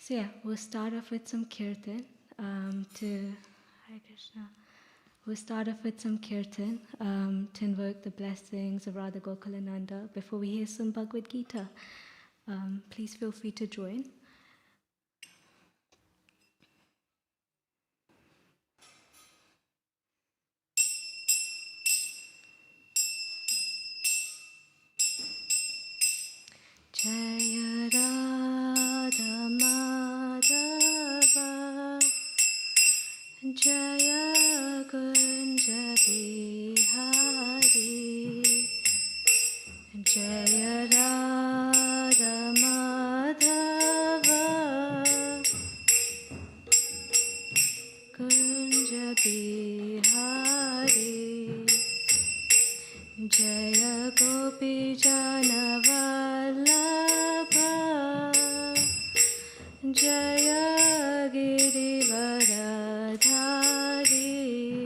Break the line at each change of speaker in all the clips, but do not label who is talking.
So yeah, we'll start off with some kirtan Hare Krishna. We'll start off with some kirtan to invoke the blessings of Radha Gokulananda before we hear some Bhagavad Gita. Please feel free to join. Jaya Radha Madhava Jaya Kunja Bihari Jaya Radha Madhava Kunja Bihari Jaya Gopi Jana Vallabha Jaya Girivaradhari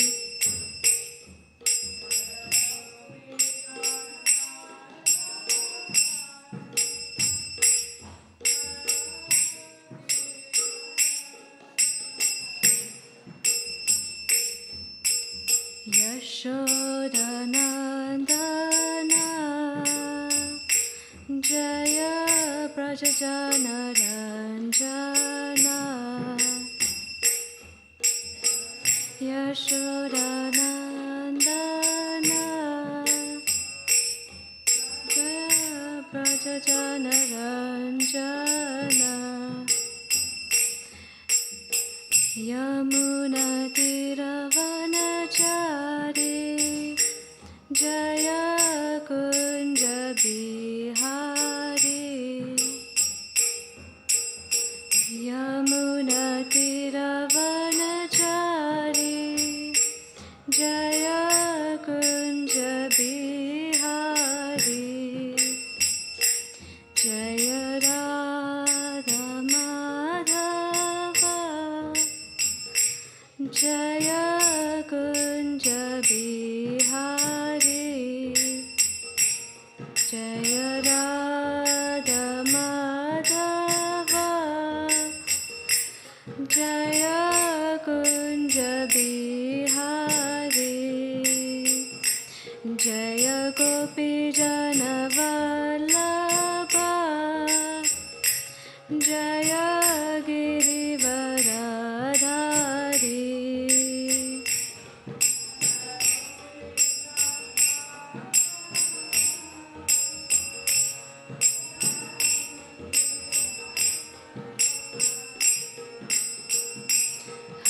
Yashodanandana Jaya Brajajana Ranjana Yashodanandana Jaya Brajajana Ranjana Yamuna Tiravanachari Jaya Kunja Bihari Yamuna Tiravanachari Jaya Kunja Bihari Jaya Radha Madhava Jaya Kunja Bihari Jaya Radha Madhava Jaya Kunja Bihari Jaya Gopi Jana Vallabha Jaya Girivaradhari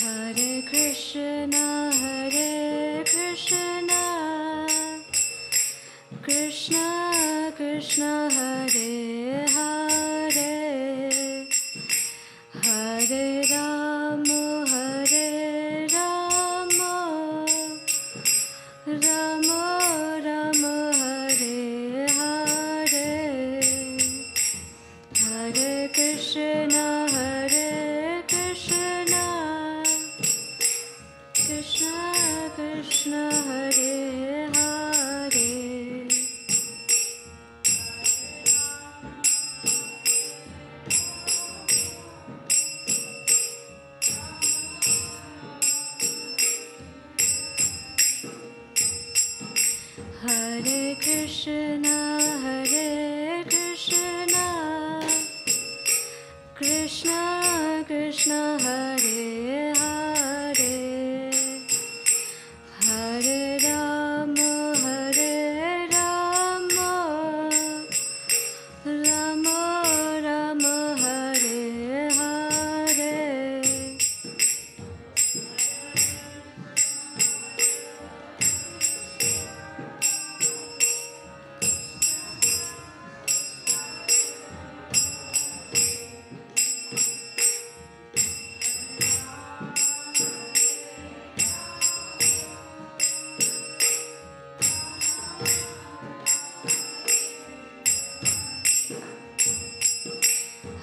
Hare Krishna, Krishna Krishna, Hare Hare, Hare Rama, Rama Rama, Hare Hare, Hare Krishna, Krishna Krishna, Hare Hare. Hare Krishna, Krishna Krishna, Hare Hare, Hare Rama, Rama Rama, Hare Hare.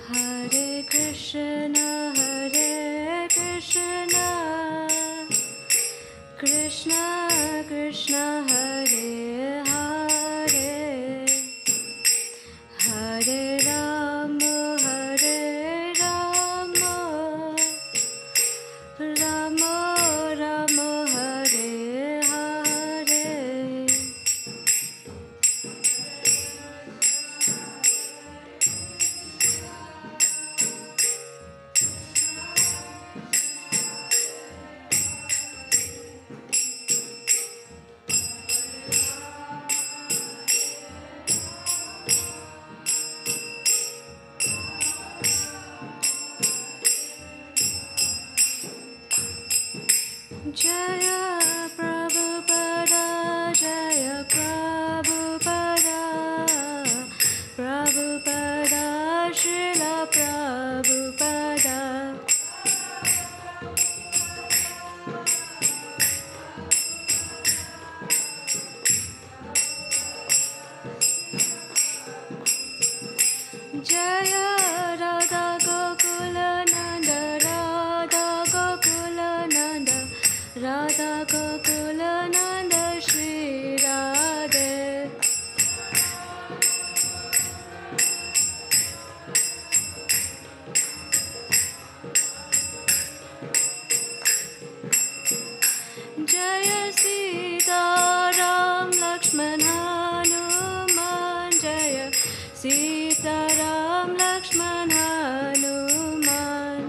Hare Krishna, Krishna Krishna, Hare Hare, Hare Rama, Prabhupada, Jaya Prabhupada, Prabhupada, Srila Prabhupada. Jaya Radha Gokula Nanda, Radha Gokula Nanda, Radha Gokula Nanda, Shri Radhe. Jaya Sita Ram Lakshman Hanuman, Jaya Sita Ram Lakshman Hanuman.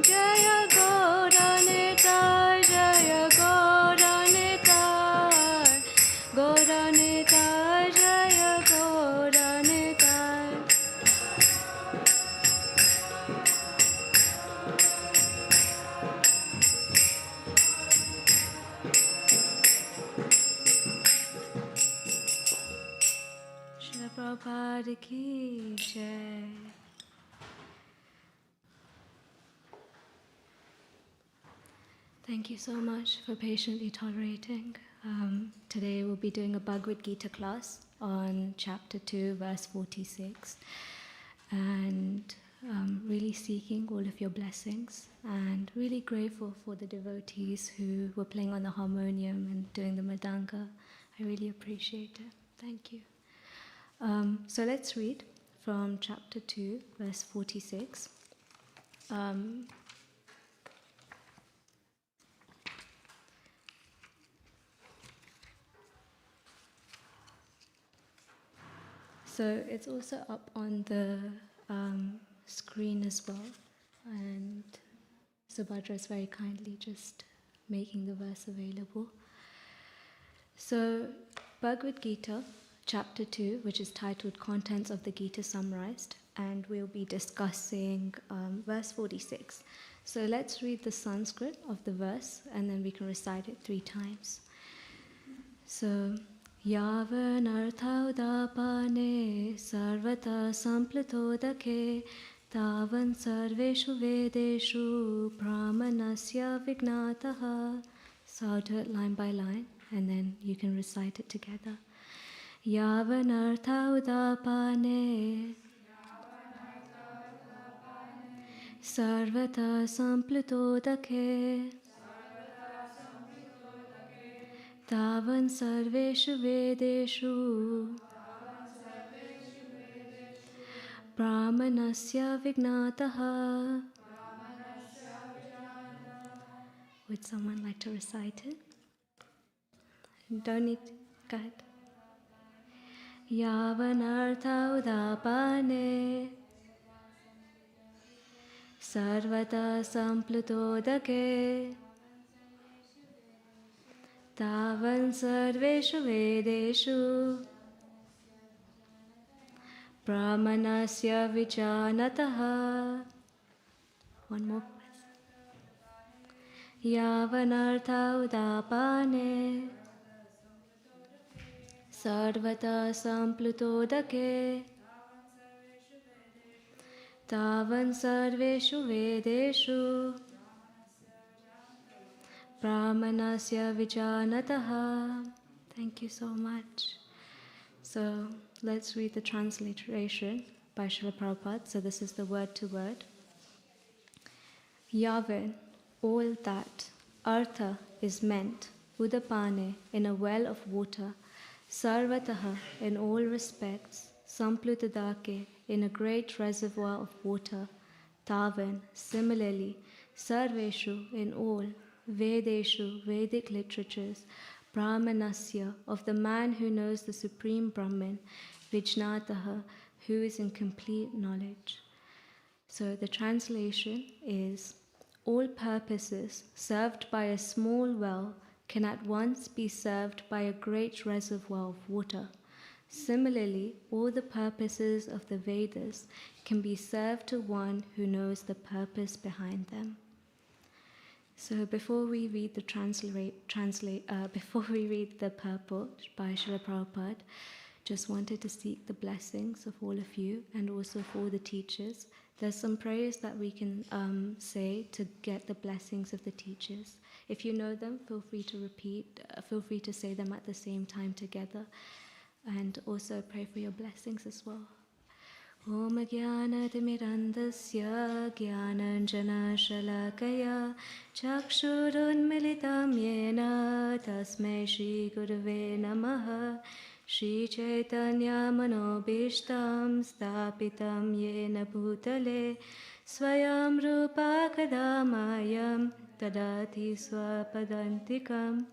Jaya Gauranitai, Jaya Gauranitai, Gauranitai, Jaya Gauranitai. Srila Prabhupada ki jai. Thank you so much for patiently tolerating. Today we'll be doing a Bhagavad Gita class on chapter 2, verse 46. And really seeking all of your blessings and really grateful for the devotees who were playing on the harmonium and doing the mridanga. I really appreciate it. Thank you. So let's read from chapter 2, verse 46. So it's also up on the screen as well, and Subhadra is very kindly just making the verse available. So Bhagavad Gita, chapter 2, which is titled Contents of the Gita Summarized, and we'll be discussing verse 46. So let's read the Sanskrit of the verse, and then we can recite it 3 times. So, Yavanarthaudapane sarvata samplutodake tavan sarveshu vedeshu brahmanasya vignataha. So I'll do it line by line, and then you can recite it together. Yavanarthaudapane sarvata samplutodake tavan sarveshu vedeshu brahmanasya vignataha. Would someone like to recite it? Don't need. Go ahead. Yavanarthaudapane sarvata samplutodake tavan sarveshu vedeshu brahmanasya vijanataha. One more. Yavanarthaudapane sarvata samplutodake tavan sarveshu vedeshu brahmanasya vijanataha. Thank you so much. So let's read the transliteration by Srila Prabhupada. So this is the word to word. Yavan, all that, artha is meant, udapane, in a well of water, sarvataha, in all respects, samplutadake, in a great reservoir of water, tavan, similarly, sarveshu, in all, vedeshu, Vedic literatures, brahmanasya, of the man who knows the supreme Brahman, vijnataha, who is in complete knowledge. So the translation is, all purposes served by a small well can at once be served by a great reservoir of water. Similarly, all the purposes of the Vedas can be served to one who knows the purpose behind them. So before we read the before we read the purport by Srila Prabhupada, just wanted to seek the blessings of all of you and also for all the teachers. There's some prayers that we can say to get the blessings of the teachers. If you know them, feel free to repeat, feel free to say them at the same time together, and also pray for your blessings as well. Om Jnanatimirandasya Jnananjana Shalakaya Chakshurunmilitam Yena Tasmai Shri Gurave Namaha Shri Chaitanya Manobishtam Stapitam Yena Bhutale Swayam Rupa Kadamayam Tadati Swapadantikam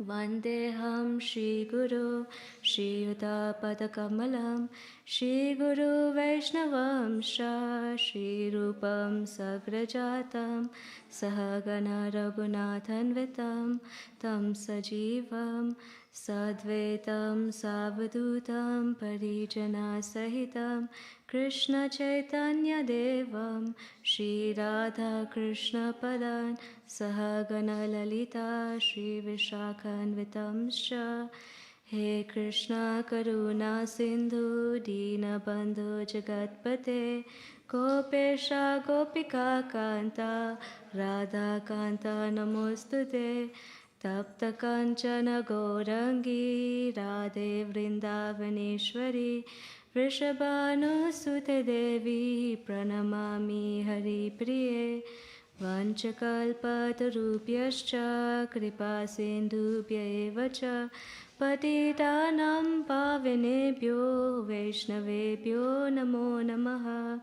Vandeham Shri Guru Shri Yuta Padakamalam Shri Guru Vaishnavam Shah Shri Rupam Sagrajatam Sahagana Raghunathan Vitam Tam Sajivam Sadvetam Savadutam Parijana Sahitam Krishna Chaitanya Devam Shri Radha Krishna Padan Sahagana Lalita Shri Vishakhanvitam Shah He Krishna Karuna Sindhu Dina Bandhu Jagatpate Gopesha Gopika Kanta Radha Kanta Namostute Tapta Kanchana Gaurangi Radhe Vrindavaneshwari Vrishabhanu Sute Devi Pranamami Hari Priye Vanchakalpatarubhyascha Kripa Sindhubhya eva cha Patitanam Pavanebhyo Vaishnavebhyo Namo Namaha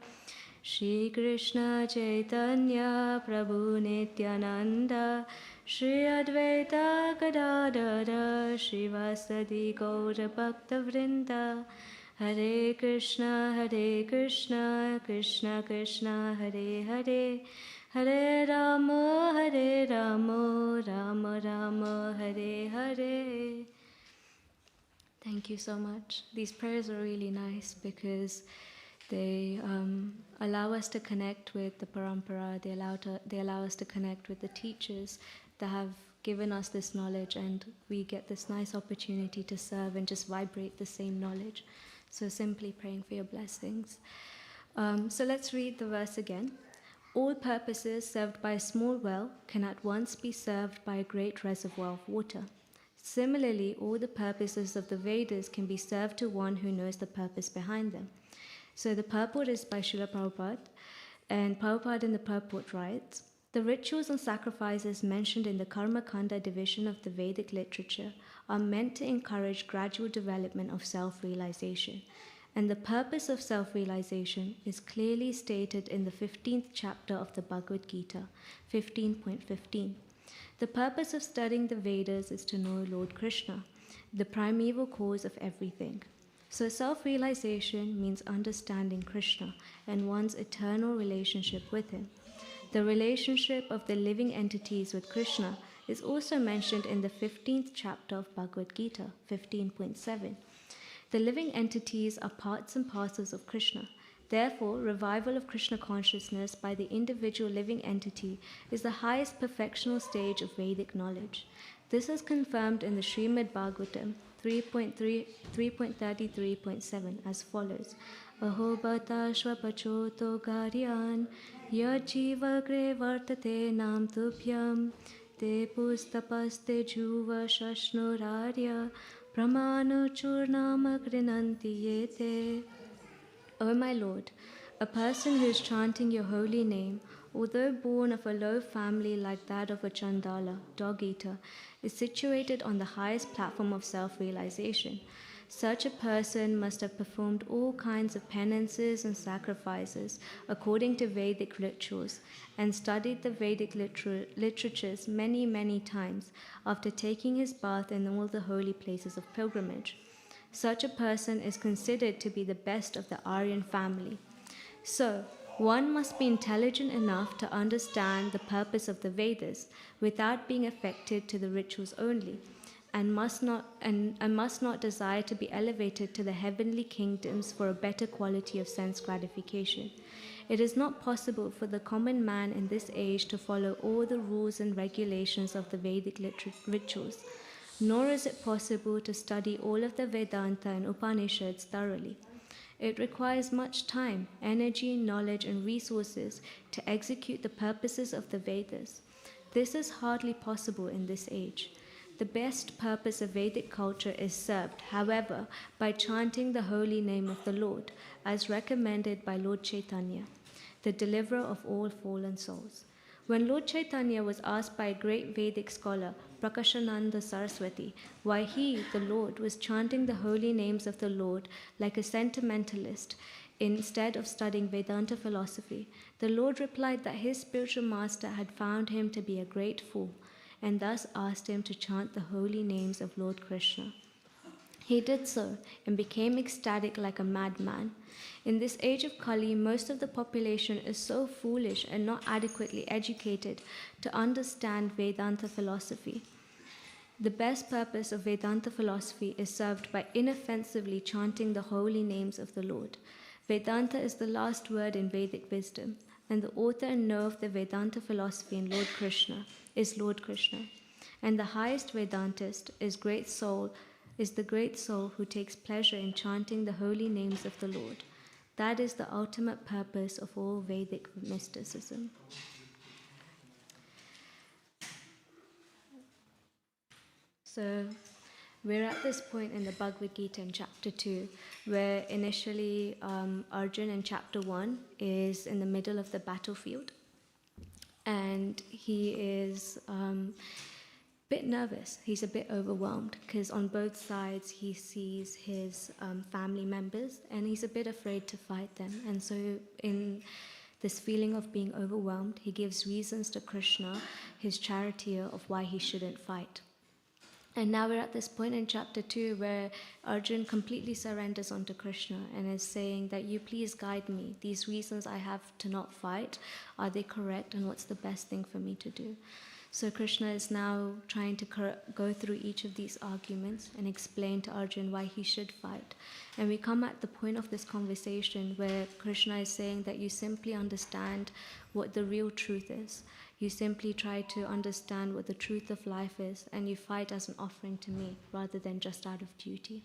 Shri Krishna Chaitanya Prabhu Nityananda Shri Advaita Gadadara Srivasadi Gaura Bhakta Vrinda Hare Krishna Krishna Krishna Hare Hare Hare Rama Rama Rama Hare Hare. Thank you so much. These prayers are really nice because they allow us to connect with the parampara. They allow us to connect with the teachers that have given us this knowledge, and we get this nice opportunity to serve and just vibrate the same knowledge. So simply praying for your blessings. So let's read the verse again. All purposes served by a small well can at once be served by a great reservoir of water. Similarly, all the purposes of the Vedas can be served to one who knows the purpose behind them. So the purport is by Srila Prabhupada, and Prabhupada in the purport writes, the rituals and sacrifices mentioned in the Karma Kanda division of the Vedic literature are meant to encourage gradual development of self-realization. And the purpose of self-realization is clearly stated in the 15th chapter of the Bhagavad Gita, 15.15. The purpose of studying the Vedas is to know Lord Krishna, the primeval cause of everything. So self-realization means understanding Krishna and one's eternal relationship with him. The relationship of the living entities with Krishna is also mentioned in the 15th chapter of Bhagavad Gita, 15.7. The living entities are parts and parcels of Krishna. Therefore, revival of Krishna consciousness by the individual living entity is the highest perfectional stage of Vedic knowledge. This is confirmed in the Srimad Bhagavatam 3.33.7 as follows. Aho bata shvapachoto garyan yajiva gre vartate nam tupyam te pustapaste juva shashnurarya Pramanu churnama grinanti yete. O my Lord, a person who is chanting your holy name, although born of a low family like that of a Chandala, dog-eater, is situated on the highest platform of self-realization. Such a person must have performed all kinds of penances and sacrifices according to Vedic rituals and studied the Vedic literatures many, many times after taking his bath in all the holy places of pilgrimage. Such a person is considered to be the best of the Aryan family. So, one must be intelligent enough to understand the purpose of the Vedas without being affected to the rituals only. and must not desire to be elevated to the heavenly kingdoms for a better quality of sense gratification. It is not possible for the common man in this age to follow all the rules and regulations of the Vedic rituals, nor is it possible to study all of the Vedanta and Upanishads thoroughly. It requires much time, energy, knowledge, and resources to execute the purposes of the Vedas. This is hardly possible in this age. The best purpose of Vedic culture is served, however, by chanting the holy name of the Lord, as recommended by Lord Chaitanya, the deliverer of all fallen souls. When Lord Chaitanya was asked by a great Vedic scholar, Prakashananda Saraswati, why he, the Lord, was chanting the holy names of the Lord like a sentimentalist instead of studying Vedanta philosophy, the Lord replied that his spiritual master had found him to be a great fool, and thus asked him to chant the holy names of Lord Krishna. He did so and became ecstatic like a madman. In this age of Kali, most of the population is so foolish and not adequately educated to understand Vedanta philosophy. The best purpose of Vedanta philosophy is served by inoffensively chanting the holy names of the Lord. Vedanta is the last word in Vedic wisdom, and the author and knower of the Vedanta philosophy in Lord Krishna is Lord Krishna. And the highest Vedantist is the great soul who takes pleasure in chanting the holy names of the Lord. That is the ultimate purpose of all Vedic mysticism. So we're at this point in the Bhagavad Gita in chapter 2, where initially Arjun in chapter 1 is in the middle of the battlefield, and he is a bit nervous. He's a bit overwhelmed because on both sides he sees his family members, and he's a bit afraid to fight them. And so in this feeling of being overwhelmed, he gives reasons to Krishna, his charioteer, of why he shouldn't fight. And now we're at this point in chapter 2 where Arjun completely surrenders onto Krishna and is saying that you please guide me. These reasons I have to not fight, are they correct, and what's the best thing for me to do? So Krishna is now trying to go through each of these arguments and explain to Arjun why he should fight. And we come at the point of this conversation where Krishna is saying that you simply understand what the real truth is. You simply try to understand what the truth of life is, and you fight as an offering to me rather than just out of duty.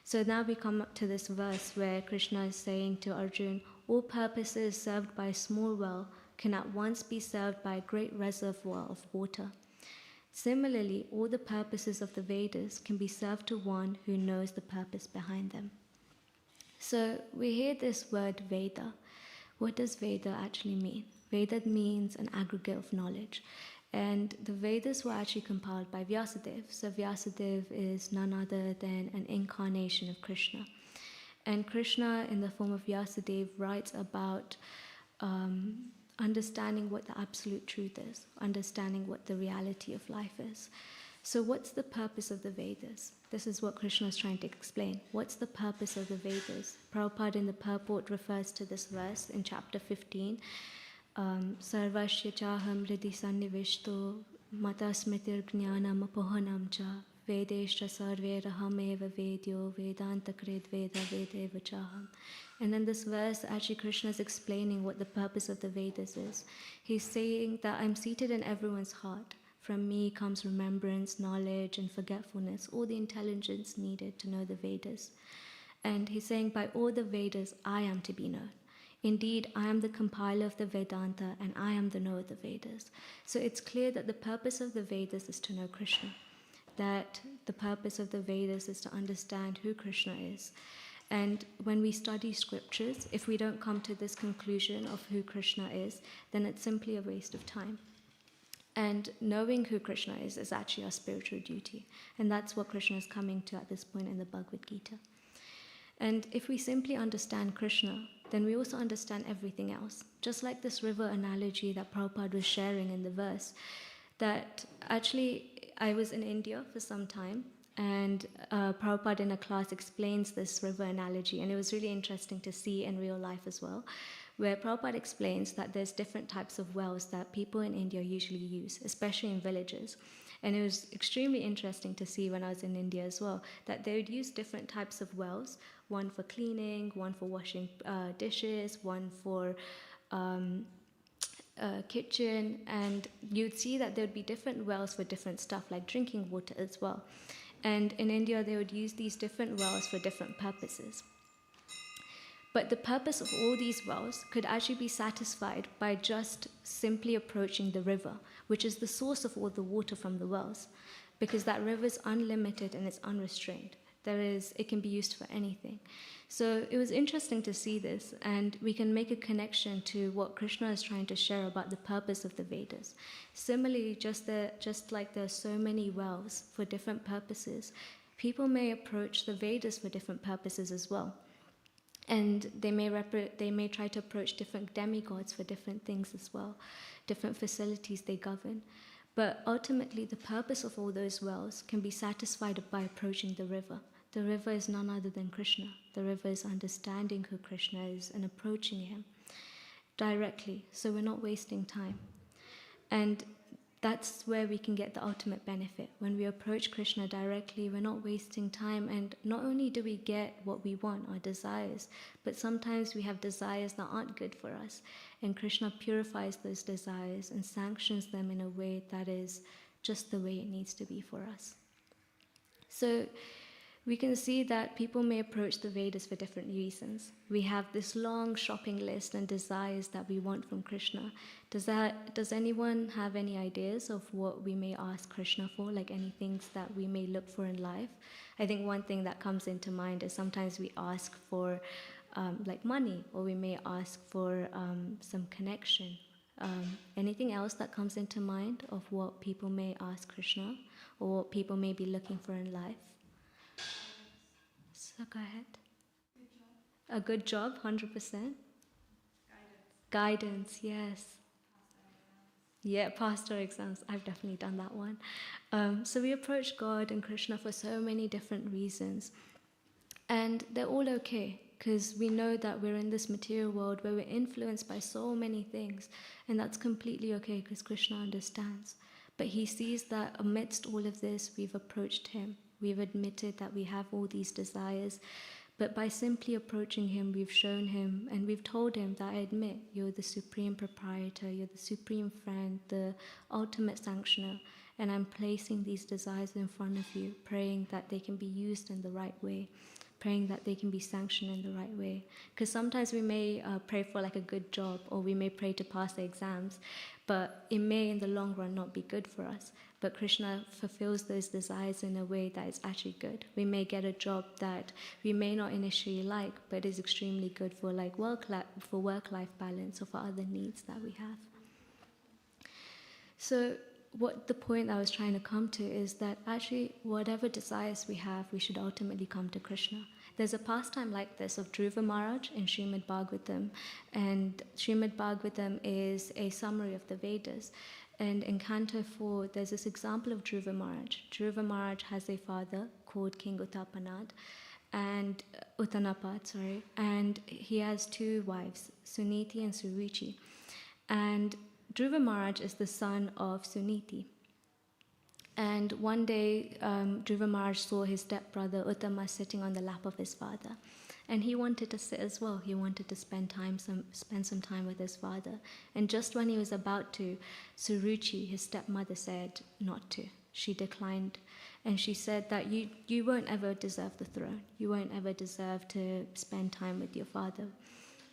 So now we come up to this verse where Krishna is saying to Arjun, all purposes served by a small well can at once be served by a great reservoir of water. Similarly, all the purposes of the Vedas can be served to one who knows the purpose behind them. So we hear this word Veda. What does Veda actually mean? Veda means an aggregate of knowledge. And the Vedas were actually compiled by Vyasadeva. So Vyasadeva is none other than an incarnation of Krishna. And Krishna, in the form of Vyasadeva, writes about understanding what the absolute truth is, understanding what the reality of life is. So what's the purpose of the Vedas? This is what Krishna is trying to explain. What's the purpose of the Vedas? Prabhupada in the purport refers to this verse in chapter 15. Sarvashya chaham hridi sannivishto matasmitir jnanam apohanam cha vedeshcha sarveraham vedyo vedanta kred veda vedeva chaham. And in this verse, actually Krishna is explaining what the purpose of the Vedas is. He's saying that I'm seated in everyone's heart. From me comes remembrance, knowledge, and forgetfulness, all the intelligence needed to know the Vedas. And he's saying by all the Vedas, I am to be known. Indeed, I am the compiler of the Vedanta, and I am the knower of the Vedas. So it's clear that the purpose of the Vedas is to know Krishna. That the purpose of the Vedas is to understand who Krishna is. And when we study scriptures, if we don't come to this conclusion of who Krishna is, then it's simply a waste of time. And knowing who Krishna is actually our spiritual duty. And that's what Krishna is coming to at this point in the Bhagavad Gita. And if we simply understand Krishna, then we also understand everything else. Just like this river analogy that Prabhupada was sharing in the verse, that actually I was in India for some time, and Prabhupada in a class explains this river analogy, and it was really interesting to see in real life as well, where Prabhupada explains that there's different types of wells that people in India usually use, especially in villages. And it was extremely interesting to see when I was in India as well, that they would use different types of wells, one for cleaning, one for washing dishes, one for kitchen, and you'd see that there would be different wells for different stuff, like drinking water as well. And in India, they would use these different wells for different purposes. But the purpose of all these wells could actually be satisfied by just simply approaching the river, which is the source of all the water from the wells, because that river is unlimited and it's unrestrained. It can be used for anything. So it was interesting to see this, and we can make a connection to what Krishna is trying to share about the purpose of the Vedas. Similarly, just like there are so many wells for different purposes, people may approach the Vedas for different purposes as well. And they may try to approach different demigods for different things as well, different facilities they govern. But ultimately, the purpose of all those wells can be satisfied by approaching the river. The river is none other than Krishna. The river is understanding who Krishna is and approaching him directly, so we're not wasting time. And that's where we can get the ultimate benefit. When we approach Krishna directly, we're not wasting time, and not only do we get what we want, our desires, but sometimes we have desires that aren't good for us, and Krishna purifies those desires and sanctions them in a way that is just the way it needs to be for us. So we can see that people may approach the Vedas for different reasons. We have this long shopping list and desires that we want from Krishna. Does anyone have any ideas of what we may ask Krishna for, like any things that we may look for in life? I think one thing that comes into mind is sometimes we ask for like money, or we may ask for some connection. Anything else that comes into mind of what people may ask Krishna, or what people may be looking for in life? So go ahead. A good job, 100%. Guidance, yes. Yeah, pastoral exams. I've definitely done that one. So we approach God and Krishna for so many different reasons. And they're all okay, because we know that we're in this material world where we're influenced by so many things. And that's completely okay, because Krishna understands. But he sees that amidst all of this, we've approached him. We've admitted that we have all these desires, but by simply approaching him, we've shown him and we've told him that I admit you're the supreme proprietor, you're the supreme friend, the ultimate sanctioner, and I'm placing these desires in front of you, praying that they can be used in the right way, praying that they can be sanctioned in the right way. Because sometimes we may pray for like a good job, or we may pray to pass the exams, but it may in the long run not be good for us. But Krishna fulfills those desires in a way that is actually good. We may get a job that we may not initially like, but is extremely good for like work-life balance, or for other needs that we have. So what the point I was trying to come to is that actually whatever desires we have, we should ultimately come to Krishna. There's a pastime like this of Dhruva Maharaj in Srimad Bhagavatam, and Srimad Bhagavatam is a summary of the Vedas. And in Canto 4, there's this example of Dhruva Maharaj. Dhruva Maharaj has a father called King Uttanapad, and he has two wives, Suniti and Suruchi. And Dhruva Maharaj is the son of Suniti. And one day, Dhruva Maharaj saw his stepbrother Uttama sitting on the lap of his father. And he wanted to sit as well. He wanted to spend some time with his father. And just when he was about to, Suruchi, his stepmother, said not to. She declined. And she said that you won't ever deserve the throne. You won't ever deserve to spend time with your father.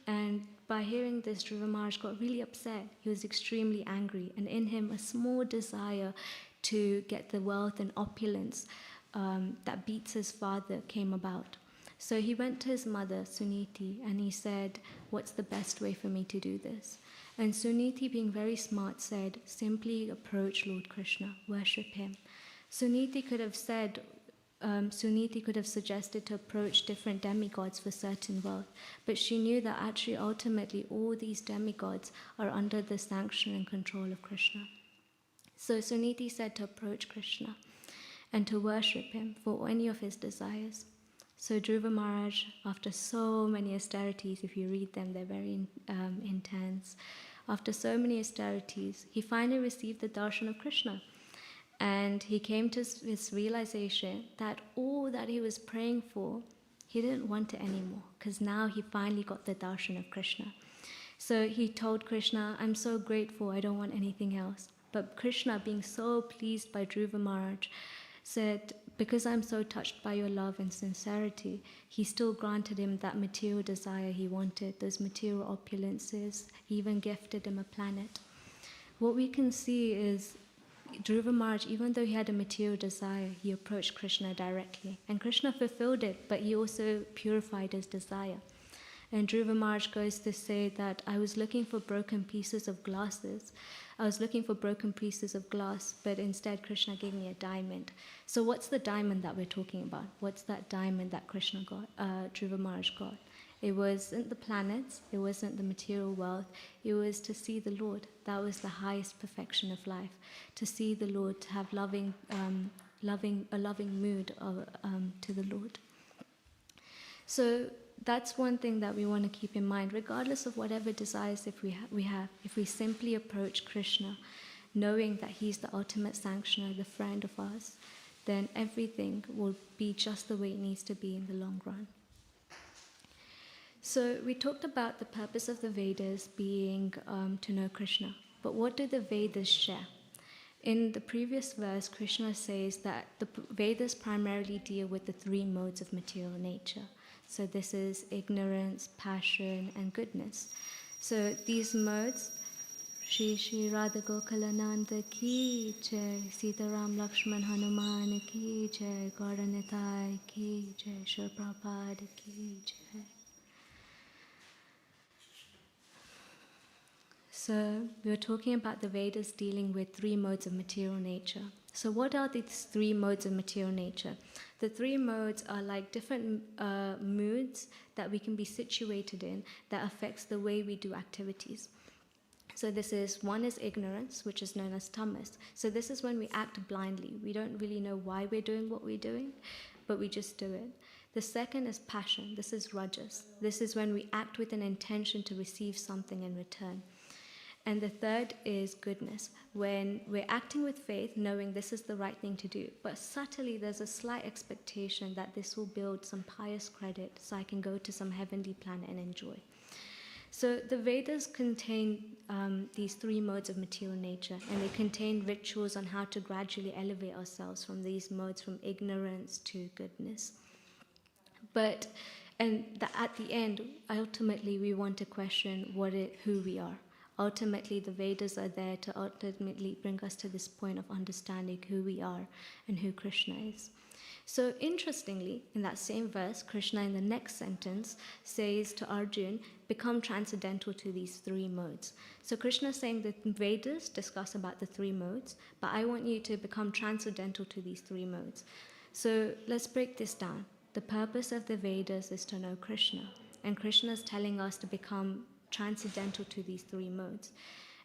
And by hearing this, Dhruva Maharaj got really upset. He was extremely angry. And in him, a small desire to get the wealth and opulence that beats his father came about. So he went to his mother, Suniti, and he said, what's the best way for me to do this? And Suniti, being very smart, said, simply approach Lord Krishna, worship him. Suniti could have suggested to approach different demigods for certain wealth, but she knew that actually ultimately all these demigods are under the sanction and control of Krishna. So Suniti said to approach Krishna and to worship him for any of his desires. So Dhruva Maharaj, after so many austerities, if you read them, they're very intense. After so many austerities, he finally received the darshan of Krishna. And he came to this realization that all that he was praying for, he didn't want it anymore, because now he finally got the darshan of Krishna. So he told Krishna, I'm so grateful, I don't want anything else. But Krishna, being so pleased by Dhruva Maharaj, said, because I'm so touched by your love and sincerity, he still granted him that material desire he wanted, those material opulences. He even gifted him a planet. What we can see is Dhruva Maharaj, even though he had a material desire, he approached Krishna directly. And Krishna fulfilled it, but he also purified his desire. And Dhruva Maharaj goes to say that I was looking for broken pieces of glasses. I was looking for broken pieces of glass, but instead Krishna gave me a diamond. So what's the diamond that we're talking about? What's that diamond that Krishna got, Dhruva Maharaj got? It wasn't the planets, it wasn't the material wealth, it was to see the Lord. That was the highest perfection of life, to see the Lord, to have a loving mood to the Lord. So that's one thing that we want to keep in mind, regardless of whatever desires if we simply approach Krishna, knowing that he's the ultimate sanctioner, the friend of us, then everything will be just the way it needs to be in the long run. So we talked about the purpose of the Vedas being to know Krishna. But what do the Vedas share? In the previous verse, Krishna says that the Vedas primarily deal with the three modes of material nature. So this is ignorance, passion, and goodness. So these modes, Shri Radha Gokulananda ki jai, Sitaram Lakshman Hanuman ki jai, Gauranitai ki jai, Shri Prabhupada ki jai. So we were talking about the Vedas dealing with three modes of material nature. So what are these three modes of material nature? The three modes are like different moods that we can be situated in that affects the way we do activities. So one is ignorance, which is known as tamas. So this is when we act blindly. We don't really know why we're doing what we're doing, but we just do it. The second is passion. This is rajas. This is when we act with an intention to receive something in return. And the third is goodness, when we're acting with faith, knowing this is the right thing to do. But subtly, there's a slight expectation that this will build some pious credit so I can go to some heavenly planet and enjoy. So the Vedas contain these three modes of material nature, and they contain rituals on how to gradually elevate ourselves from these modes, from ignorance to goodness. At the end, ultimately, we want to question who we are. Ultimately, the Vedas are there to ultimately bring us to this point of understanding who we are and who Krishna is. So interestingly, in that same verse, Krishna in the next sentence says to Arjun, become transcendental to these three modes. So Krishna is saying that Vedas discuss about the three modes, but I want you to become transcendental to these three modes. So let's break this down. The purpose of the Vedas is to know Krishna, and Krishna is telling us to become transcendental to these three modes.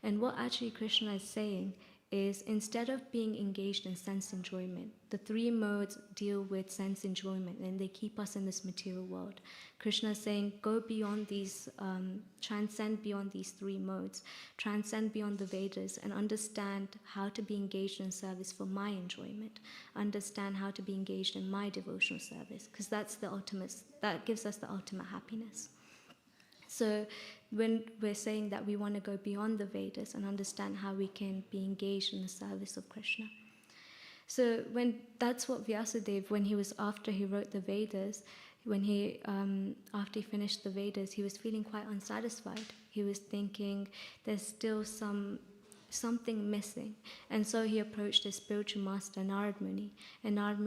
And what actually Krishna is saying is, instead of being engaged in sense enjoyment, the three modes deal with sense enjoyment and they keep us in this material world. Krishna is saying, go beyond these, transcend beyond these three modes, transcend beyond the Vedas, and understand how to be engaged in service for my enjoyment, understand how to be engaged in my devotional service, because that gives us the ultimate happiness. So when we're saying that we want to go beyond the Vedas and understand how we can be engaged in the service of Krishna. So that's what Vyasadeva, after he wrote the Vedas, after he finished the Vedas, he was feeling quite unsatisfied. He was thinking there's still something missing. And so he approached his spiritual master, Narad Muni. And Narad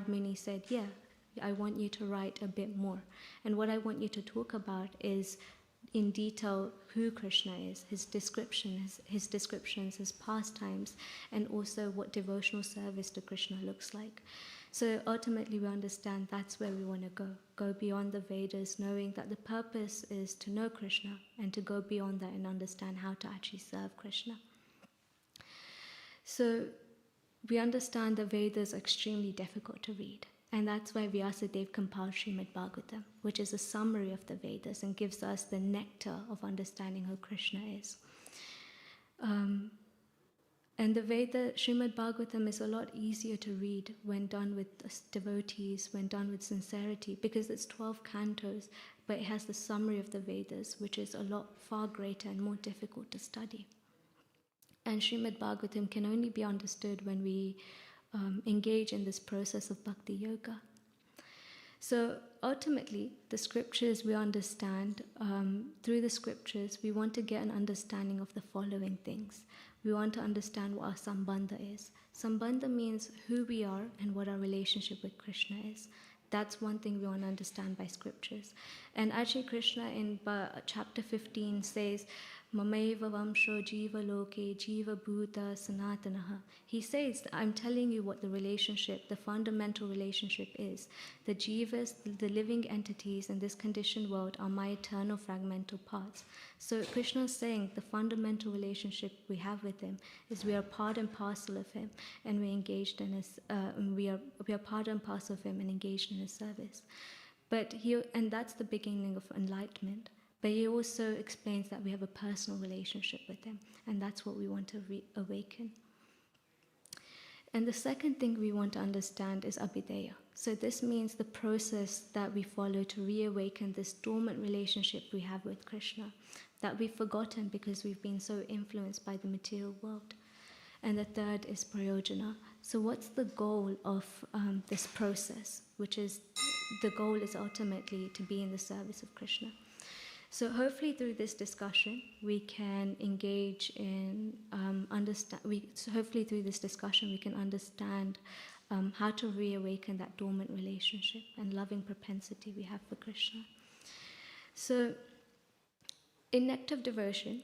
Muni said, yeah, I want you to write a bit more. And what I want you to talk about is in detail who Krishna is, his descriptions, his pastimes, and also what devotional service to Krishna looks like. So ultimately we understand that's where we want to go beyond the Vedas, knowing that the purpose is to know Krishna and to go beyond that and understand how to actually serve Krishna. So we understand the Vedas are extremely difficult to read. And that's why Vyasadeva compiled Srimad Bhagavatam, which is a summary of the Vedas and gives us the nectar of understanding who Krishna is. And the Veda, Srimad Bhagavatam, is a lot easier to read when done with devotees, when done with sincerity, because it's 12 cantos, but it has the summary of the Vedas, which is a lot far greater and more difficult to study. And Srimad Bhagavatam can only be understood when we engage in this process of bhakti yoga. So ultimately, the scriptures we understand, through the scriptures, we want to get an understanding of the following things. We want to understand what our sambandha is. Sambandha means who we are and what our relationship with Krishna is. That's one thing we want to understand by scriptures. And actually Krishna in chapter 15 says, Mameva Vamsho Jiva Loke Jiva Bhuta Sanatanaha. He says, I'm telling you what the relationship, the fundamental relationship is. The jivas, the living entities in this conditioned world are my eternal fragmental parts. So Krishna is saying the fundamental relationship we have with him is we are part and parcel of him, and we're engaged in his, we are part and parcel of him and engaged in his service. And that's the beginning of enlightenment. But he also explains that we have a personal relationship with him, and that's what we want to awaken. And the second thing we want to understand is abhideya. So this means the process that we follow to reawaken this dormant relationship we have with Krishna, that we've forgotten because we've been so influenced by the material world. And the third is prayojana. So what's the goal of this process, which is, the goal is ultimately to be in the service of Krishna. So hopefully through this discussion, we can engage in hopefully through this discussion, we can understand how to reawaken that dormant relationship and loving propensity we have for Krishna. So in Nectar of Devotion,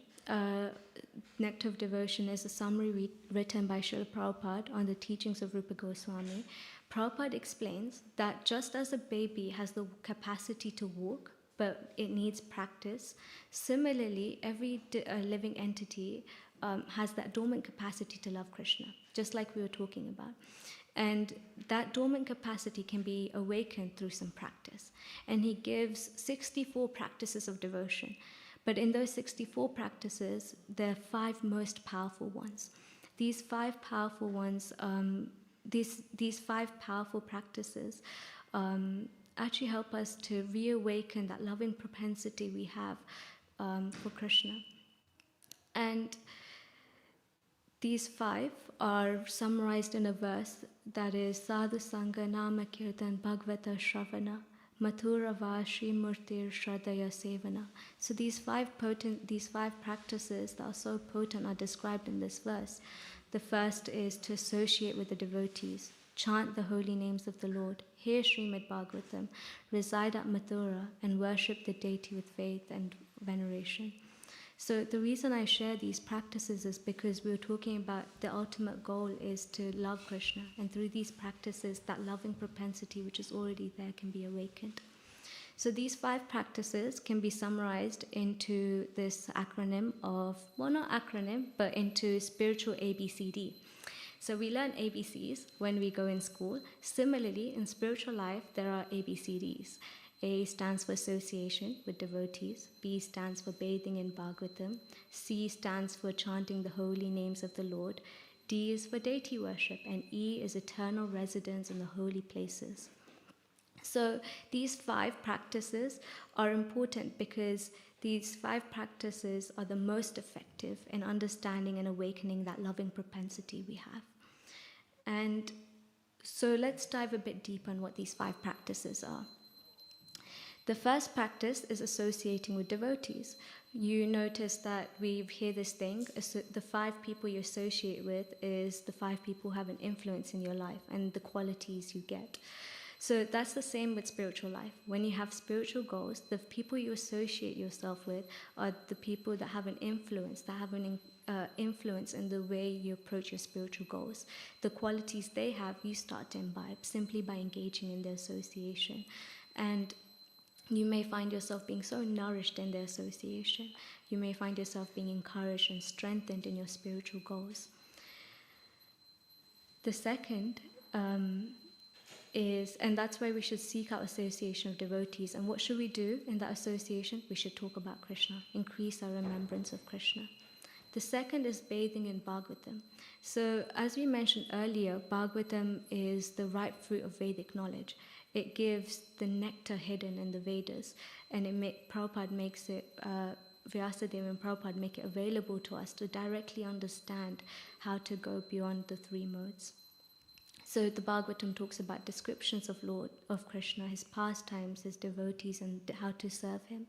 Nectar of Devotion is a summary written by Srila Prabhupada on the teachings of Rupa Goswami. Prabhupada explains that just as a baby has the capacity to walk, but it needs practice, similarly, every living entity has that dormant capacity to love Krishna, just like we were talking about. And that dormant capacity can be awakened through some practice. And he gives 64 practices of devotion. But in those 64 practices, there are 5 most powerful ones. These 5 powerful ones, these 5 powerful practices actually help us to reawaken that loving propensity we have for Krishna. And these 5 are summarized in a verse that is Sadhu Sangha Nama Kirtan Bhagavata Shravana Mathura Vashi Murtir Shradaya Sevana. So these 5 practices that are so potent are described in this verse. The first is to associate with the devotees, chant the holy names of the Lord, hear Srimad Bhagavatam, reside at Mathura, and worship the deity with faith and veneration. So the reason I share these practices is because we were talking about the ultimate goal is to love Krishna, and through these practices, that loving propensity which is already there can be awakened. So these 5 practices can be summarized into this acronym of, well, not acronym, but into spiritual ABCD. So we learn ABCs when we go in school. Similarly, in spiritual life, there are ABCDs. A stands for association with devotees. B stands for bathing in Bhagavatam. C stands for chanting the holy names of the Lord. D is for deity worship. And E is eternal residence in the holy places. So these 5 practices are important because these 5 practices are the most effective in understanding and awakening that loving propensity we have. And so let's dive a bit deeper on what these 5 practices are. The first practice is associating with devotees. You notice that we hear this thing, the 5 people you associate with is the 5 people who have an influence in your life and the qualities you get. So that's the same with spiritual life. When you have spiritual goals, the people you associate yourself with are the people that have an influence, influence in the way you approach your spiritual goals. The qualities they have, you start to imbibe simply by engaging in their association. And you may find yourself being so nourished in their association. You may find yourself being encouraged and strengthened in your spiritual goals. The second is, and that's why we should seek out association of devotees. And what should we do in that association? We should talk about Krishna, increase our remembrance of Krishna. The second is bathing in Bhagavatam. So, as we mentioned earlier, Bhagavatam is the ripe fruit of Vedic knowledge. It gives the nectar hidden in the Vedas, and Prabhupada makes it, Vyasadeva and Prabhupada make it available to us to directly understand how to go beyond the three modes. So the Bhagavatam talks about descriptions of Lord, of Krishna, his pastimes, his devotees, and how to serve him.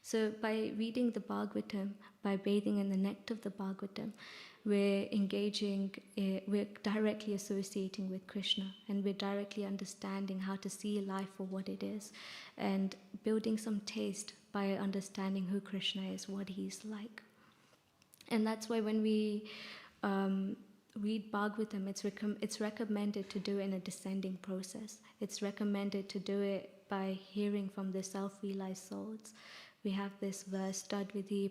So by reading the Bhagavatam, by bathing in the nectar of the Bhagavatam, we're directly associating with Krishna, and we're directly understanding how to see life for what it is, and building some taste by understanding who Krishna is, what he's like. And that's why when we read Bhagavatam, it's recommended to do it in a descending process. It's recommended to do it by hearing from the self-realized souls. We have this verse, Tadvidhi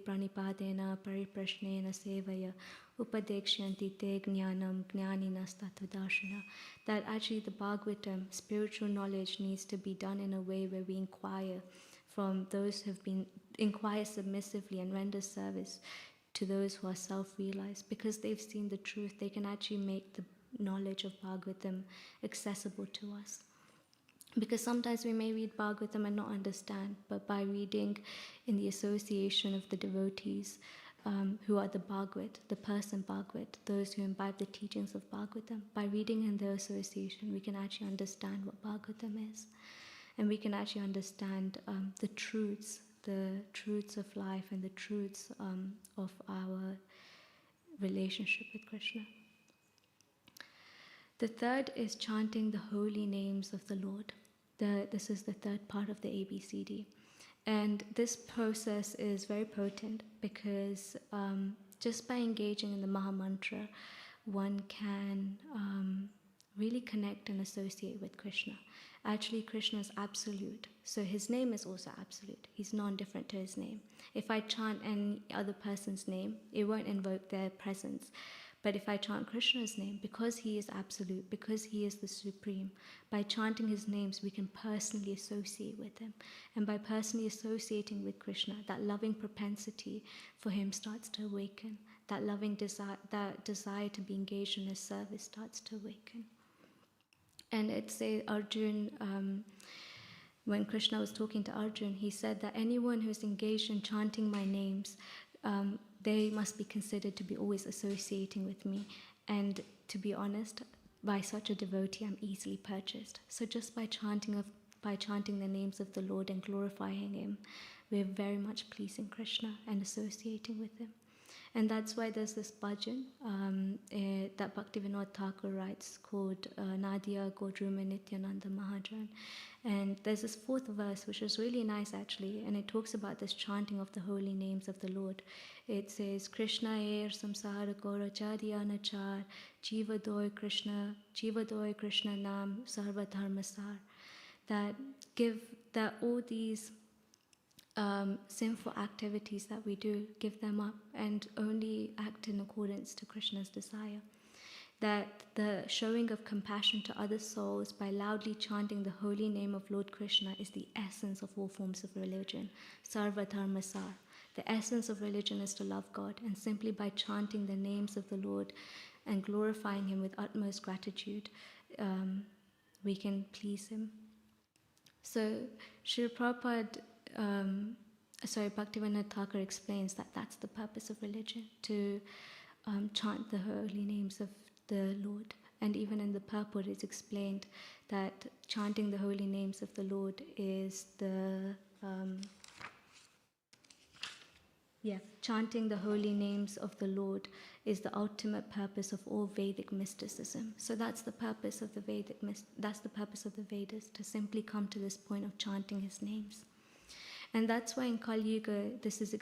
pranipadena pariprashnena sevaya upadekshanti te jnanam jnaninas tattvadarshana. That actually the Bhagavatam, spiritual knowledge, needs to be done in a way where we inquire from those who have been, inquire submissively and render service to those who are self-realized, because they've seen the truth. They can actually make the knowledge of Bhagavatam accessible to us. Because sometimes we may read Bhagavatam and not understand, but by reading in the association of the devotees who are the Bhagavat, the person Bhagavat, those who imbibe the teachings of Bhagavatam, by reading in their association, we can actually understand what Bhagavatam is. And we can actually understand the truths of life and the truths of our relationship with Krishna. The third is chanting the holy names of the Lord. This is the third part of the ABCD. And this process is very potent because just by engaging in the Maha Mantra, one can really connect and associate with Krishna. Actually, Krishna is absolute, so his name is also absolute. He's non-different to his name. If I chant any other person's name, it won't invoke their presence. But if I chant Krishna's name, because he is absolute, because he is the supreme, by chanting his names, we can personally associate with him. And by personally associating with Krishna, that loving propensity for him starts to awaken. That loving desire, that desire to be engaged in his service starts to awaken. And it says Arjun, when Krishna was talking to Arjun, he said that anyone who is engaged in chanting my names, they must be considered to be always associating with me. And to be honest, by such a devotee, I'm easily purchased. So just by chanting the names of the Lord and glorifying him, we're very much pleasing Krishna and associating with him. And that's why there's this bhajan that Bhaktivedanta Thakur writes called Nadia Godrume Nityananda Mahajan. And there's this fourth verse, which is really nice actually, and it talks about this chanting of the holy names of the Lord. It says, Krishna er samsara gora chadyanachar, jivadoy Krishna nam sarva dharmasar. That all these sinful activities that we do, give them up and only act in accordance to Krishna's desire. That the showing of compassion to other souls by loudly chanting the holy name of Lord Krishna is the essence of all forms of religion. Sarva dharmasar. The essence of religion is to love God, and simply by chanting the names of the Lord and glorifying him with utmost gratitude, we can please him. So Srila Prabhupada, Bhaktivedanta Thakur explains that that's the purpose of religion, to chant the holy names of the Lord. And even in the purport it's explained that chanting the holy names of the Lord is chanting the holy names of the Lord is the ultimate purpose of all Vedic mysticism. So that's the purpose of the Vedas, to simply come to this point of chanting his names. And that's why in Kali Yuga this is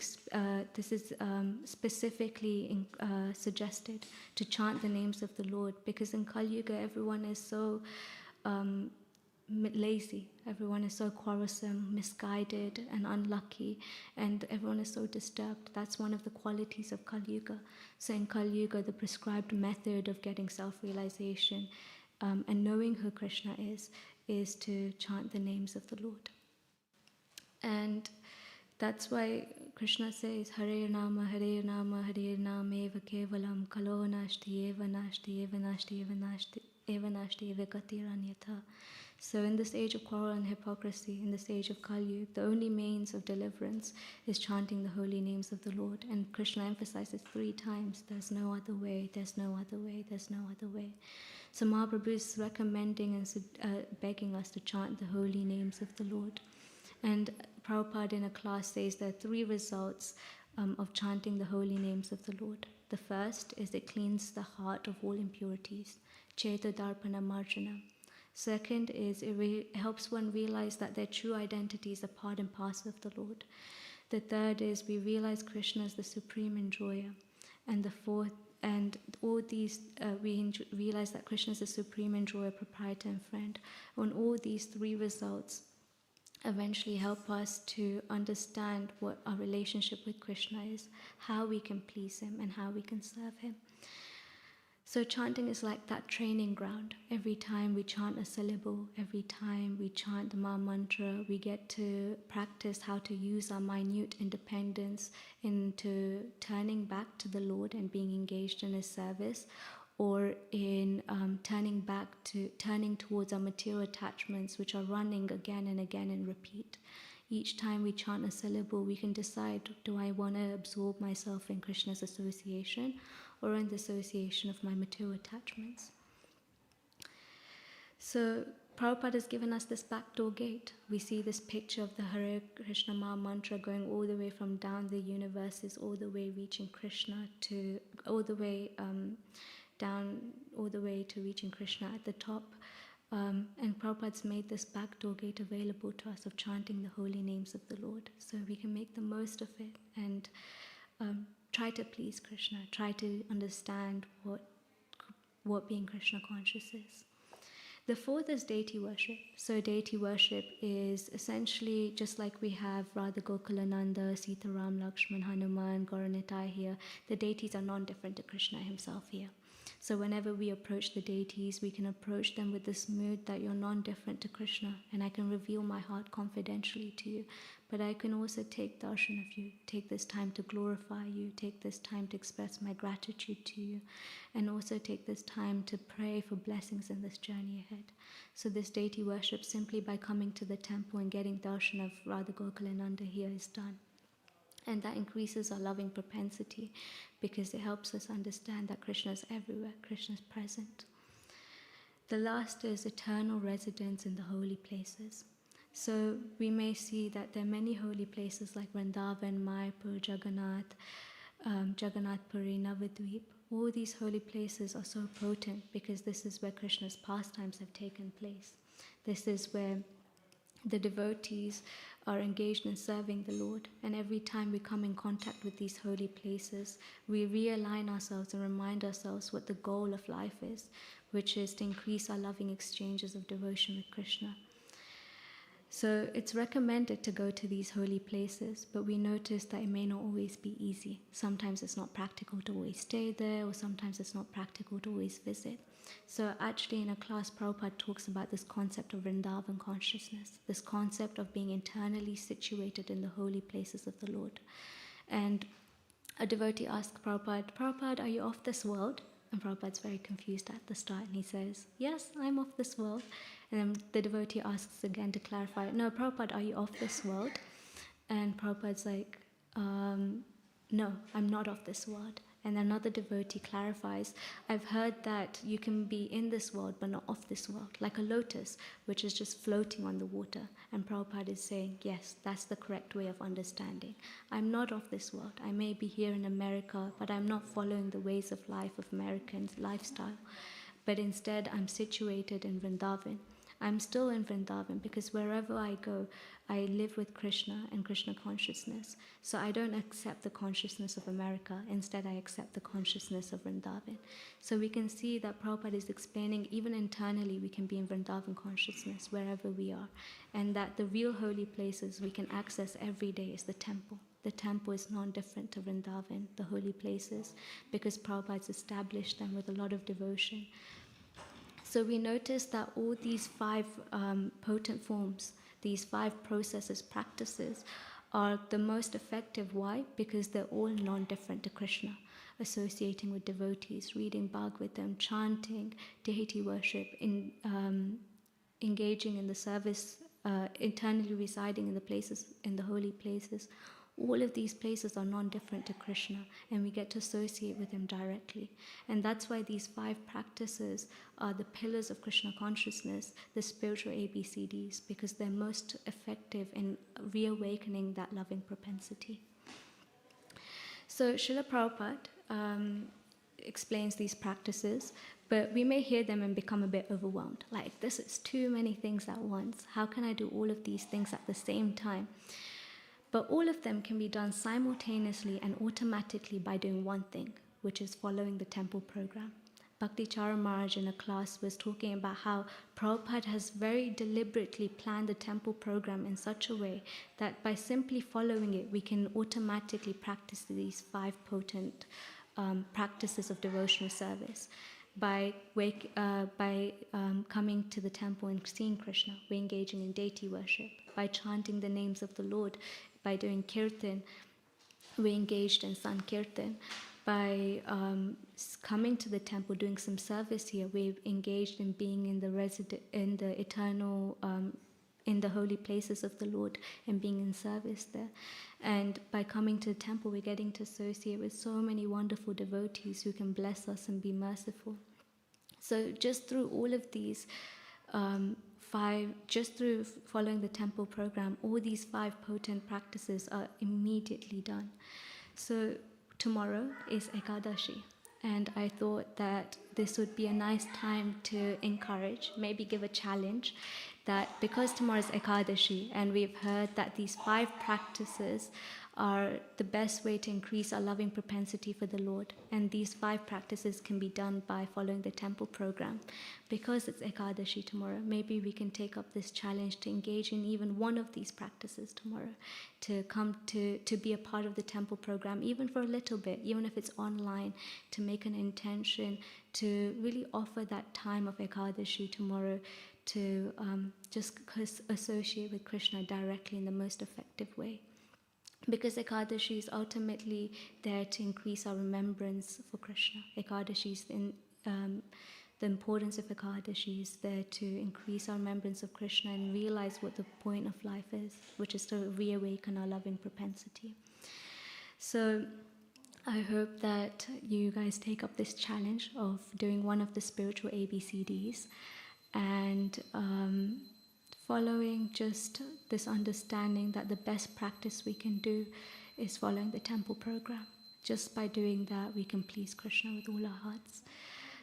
specifically suggested to chant the names of the Lord, because in Kali Yuga everyone is so lazy, everyone is so quarrelsome, misguided and unlucky, and everyone is so disturbed. That's one of the qualities of Kali Yuga. So in Kali Yuga, the prescribed method of getting self-realization and knowing who Krishna is to chant the names of the Lord. And that's why Krishna says, Hare Nama, Hare Nama, Hare Nama, Eva Kevalam, Kalo Nashti, Eva Nashti, Eva Nashti, Eva Nashti, Eva Nashti, Eva Gatiranyata. So in this age of quarrel and hypocrisy, in this age of Kali Yuga, the only means of deliverance is chanting the holy names of the Lord. And Krishna emphasizes 3 times, there's no other way, there's no other way, there's no other way. So Mahaprabhu is recommending and begging us to chant the holy names of the Lord. And Prabhupada in a class says there are 3 results of chanting the holy names of the Lord. The first is it cleans the heart of all impurities, Cheto Darpana Marjana. Second is it helps one realize that their true identity is a part and parcel of the Lord. The third is we realize Krishna as the supreme enjoyer. And the fourth, and all these, we realize that Krishna is the supreme enjoyer, proprietor, and friend. On all these 3 results, eventually help us to understand what our relationship with Krishna is, how we can please him, and how we can serve him. So chanting is like that training ground. Every time we chant a syllable, every time we chant the Maha Mantra, we get to practice how to use our minute independence into turning back to the Lord and being engaged in his service, or in turning towards our material attachments, which are running again and again and repeat. Each time we chant a syllable, we can decide, do I want to absorb myself in Krishna's association or in the association of my material attachments? So Prabhupada has given us this backdoor gate. We see this picture of the Hare Krishna Maha Mantra going all the way from down the universes, all the way reaching Krishna to, all the way down, all the way to reaching Krishna at the top. And Prabhupada's made this backdoor gate available to us of chanting the holy names of the Lord. So we can make the most of it and try to please Krishna, try to understand what being Krishna conscious is. The fourth is deity worship. So deity worship is essentially just like we have Radha Gokulananda, Sita Ram, Lakshman, Hanuman, Gauranitai here. The deities are non-different to Krishna himself here. So whenever we approach the deities, we can approach them with this mood that you're non-different to Krishna, and I can reveal my heart confidentially to you. But I can also take darshan of you, take this time to glorify you, take this time to express my gratitude to you, and also take this time to pray for blessings in this journey ahead. So this deity worship, simply by coming to the temple and getting darshan of Radha Gokulananda here, is done. And that increases our loving propensity because it helps us understand that Krishna is everywhere, Krishna is present. The last is eternal residence in the holy places. So we may see that there are many holy places like Vrindavan, Mayapur, Jagannath, Jagannath Puri, Navadvip. All these holy places are so potent because this is where Krishna's pastimes have taken place. This is where the devotees are engaged in serving the Lord, and every time we come in contact with these holy places, we realign ourselves and remind ourselves what the goal of life is, which is to increase our loving exchanges of devotion with Krishna. So it's recommended to go to these holy places, but we notice that it may not always be easy. Sometimes it's not practical to always stay there, or sometimes it's not practical to always visit. So actually in a class, Prabhupada talks about this concept of Vrindavan consciousness, this concept of being internally situated in the holy places of the Lord. And a devotee asked Prabhupada, Prabhupada, are you of this world? And Prabhupada's very confused at the start, and he says, yes, I'm of this world. And then the devotee asks again to clarify, no, Prabhupada, are you of this world? And Prabhupada's like, no, I'm not of this world. And another devotee clarifies, I've heard that you can be in this world but not of this world, like a lotus, which is just floating on the water. And Prabhupada is saying, yes, that's the correct way of understanding. I'm not of this world. I may be here in America, but I'm not following the ways of life of American lifestyle. But instead, I'm situated in Vrindavan. I'm still in Vrindavan because wherever I go, I live with Krishna and Krishna consciousness. So I don't accept the consciousness of America. Instead, I accept the consciousness of Vrindavan. So we can see that Prabhupada is explaining even internally we can be in Vrindavan consciousness wherever we are. And that the real holy places we can access every day is the temple. The temple is non-different to Vrindavan, the holy places, because Prabhupada's established them with a lot of devotion. So we notice that all these 5 potent forms, these 5 processes, practices, are the most effective. Why? Because they're all non-different to Krishna, associating with devotees, reading Bhagavatam, chanting, deity worship, engaging in the service, eternally residing in the places, in the holy places. All of these places are non-different to Krishna, and we get to associate with him directly. And that's why these 5 practices are the pillars of Krishna consciousness, the spiritual ABCDs, because they're most effective in reawakening that loving propensity. So Srila Prabhupada explains these practices, but we may hear them and become a bit overwhelmed. Like, this is too many things at once. How can I do all of these things at the same time? But all of them can be done simultaneously and automatically by doing one thing, which is following the temple program. Bhakti Chara Maharaj in a class was talking about how Prabhupada has very deliberately planned the temple program in such a way that by simply following it, we can automatically practice these 5 potent practices of devotional service. By coming to the temple and seeing Krishna, we're engaging in deity worship. By chanting the names of the Lord, by doing kirtan, we're engaged in sankirtan. By coming to the temple, doing some service here, we're engaged in being in the eternal, in the holy places of the Lord and being in service there. And by coming to the temple, we're getting to associate with so many wonderful devotees who can bless us and be merciful. So just through all of these 5, just through following the temple program, all these 5 potent practices are immediately done. So tomorrow is Ekadashi, and I thought that this would be a nice time to encourage, maybe give a challenge, that because tomorrow is Ekadashi and we've heard that these 5 practices are the best way to increase our loving propensity for the Lord, and these 5 practices can be done by following the temple program. Because it's Ekadashi tomorrow, maybe we can take up this challenge to engage in even one of these practices tomorrow, to come to be a part of the temple program, even for a little bit, even if it's online, to make an intention to really offer that time of Ekadashi tomorrow to just associate with Krishna directly in the most effective way. Because Ekadashi is ultimately there to increase our remembrance for Krishna. Ekadashi is the importance of Ekadashi is there to increase our remembrance of Krishna and realize what the point of life is, which is to reawaken our loving propensity. So I hope that you guys take up this challenge of doing one of the spiritual ABCDs and following just this understanding that the best practice we can do is following the temple program. Just by doing that, we can please Krishna with all our hearts.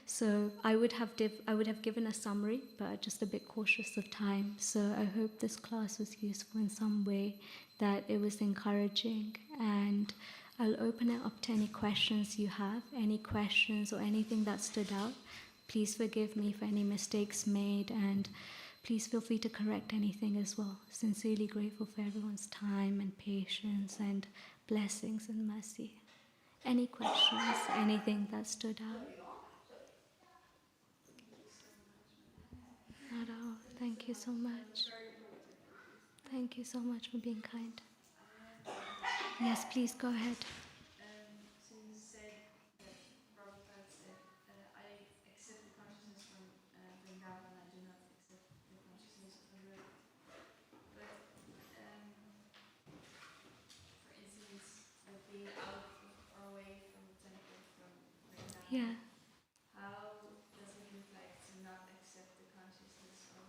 So I would have given a summary, but just a bit cautious of time. So I hope this class was useful in some way, that it was encouraging, and I'll open it up to any questions you have, any questions or anything that stood out. Please forgive me for any mistakes made, and please feel free to correct anything as well. Sincerely grateful for everyone's time and patience and blessings and mercy. Any questions, anything that stood out? Not at all. Thank you so much. Thank you so much for being kind. Yes, please go ahead.
So you said that Prabhupada said, I accept the consciousness from Vrindavan, I do not accept the consciousness of America. But, for instance, being out or away from the temple from Vrindavan,
Yeah.
how does it look like to not accept the consciousness of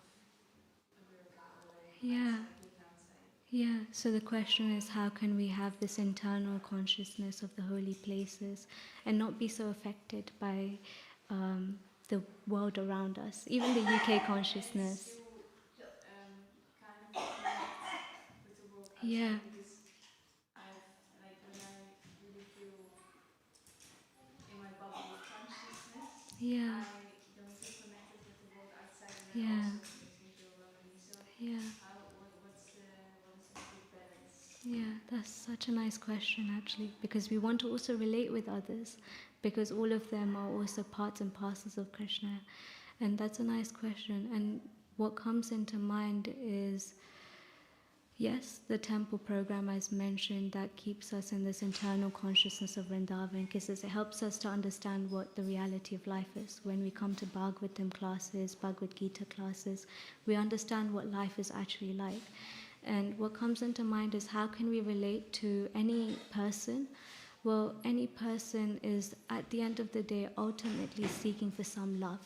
America or
Yeah.
being outside?
Yeah, so the question is, how can we have this internal consciousness of the holy places and not be so affected by the world around us, even the UK consciousness?
Kind of connect with the world outside,
Yeah.
because when I really feel in my bubble of consciousness,
Yeah.
I don't feel connected with the world outside, and that
Yeah.
also makes me feel lonely. So
Yeah.
what is the good balance?
Yeah, that's such a nice question actually, because we want to also relate with others, because all of them are also parts and parcels of Krishna. And that's a nice question. And what comes into mind is, Yes, the temple program, as mentioned, that keeps us in this internal consciousness of Vrindavan, because it helps us to understand what the reality of life is. When we come to Bhagavatam classes, Bhagavad Gita classes, we understand what life is actually like. And what comes into mind is, how can we relate to any person? Well, any person is, at the end of the day, ultimately seeking for some love.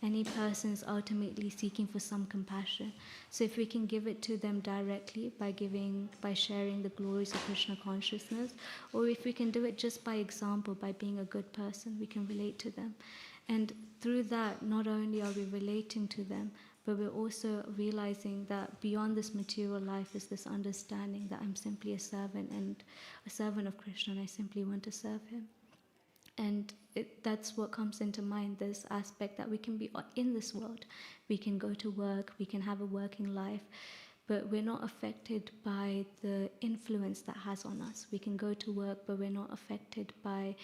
Any person is ultimately seeking for some compassion. So if we can give it to them directly by sharing the glories of Krishna consciousness, or if we can do it just by example, by being a good person, we can relate to them. And through that, not only are we relating to them, but we're also realizing that beyond this material life is this understanding that I'm simply a servant, and a servant of Krishna, and I simply want to serve him. And that's what comes into mind, this aspect that we can be in this world. We can go to work, we can have a working life, but we're not affected by the influence that has on us. We can go to work, but we're not affected by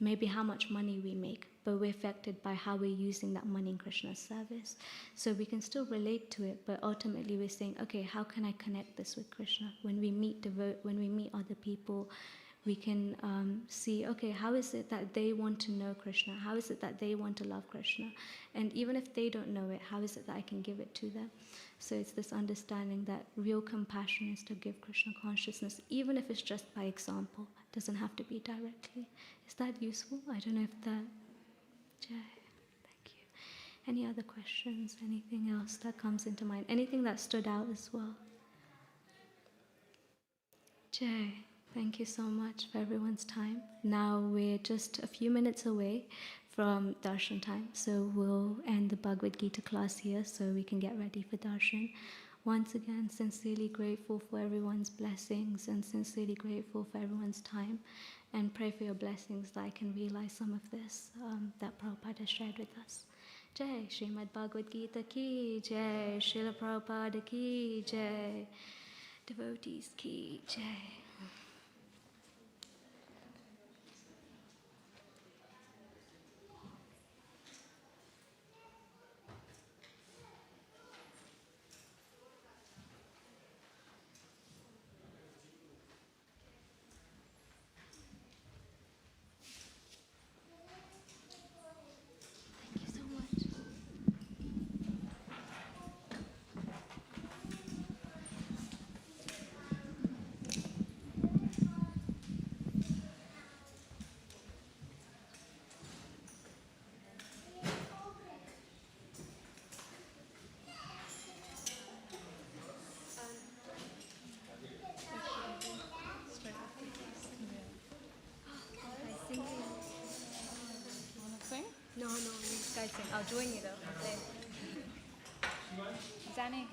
maybe how much money we make, but we're affected by how we're using that money in Krishna's service. So we can still relate to it, but ultimately we're saying, okay, how can I connect this with Krishna? When we meet other people, we can see, okay, how is it that they want to know Krishna? How is it that they want to love Krishna? And even if they don't know it, how is it that I can give it to them? So it's this understanding that real compassion is to give Krishna consciousness, even if it's just by example. It doesn't have to be directly. Is that useful? I don't know if that... Jai, thank you. Any other questions? Anything else that comes into mind? Anything that stood out as well? Jai, thank you so much for everyone's time. Now we're just a few minutes away from darshan time, so we'll end the Bhagavad Gita class here so we can get ready for darshan. Once again, sincerely grateful for everyone's blessings and sincerely grateful for everyone's time, and pray for your blessings that I can realize some of this that Prabhupada has shared with us. Jai, Srimad Bhagavad Gita ki Jai, Srila Prabhupada ki Jai, devotees ki Jai. Thank you so much. I sing.
Wanna sing?
No, you guys sing. I'll join you though.
Danny.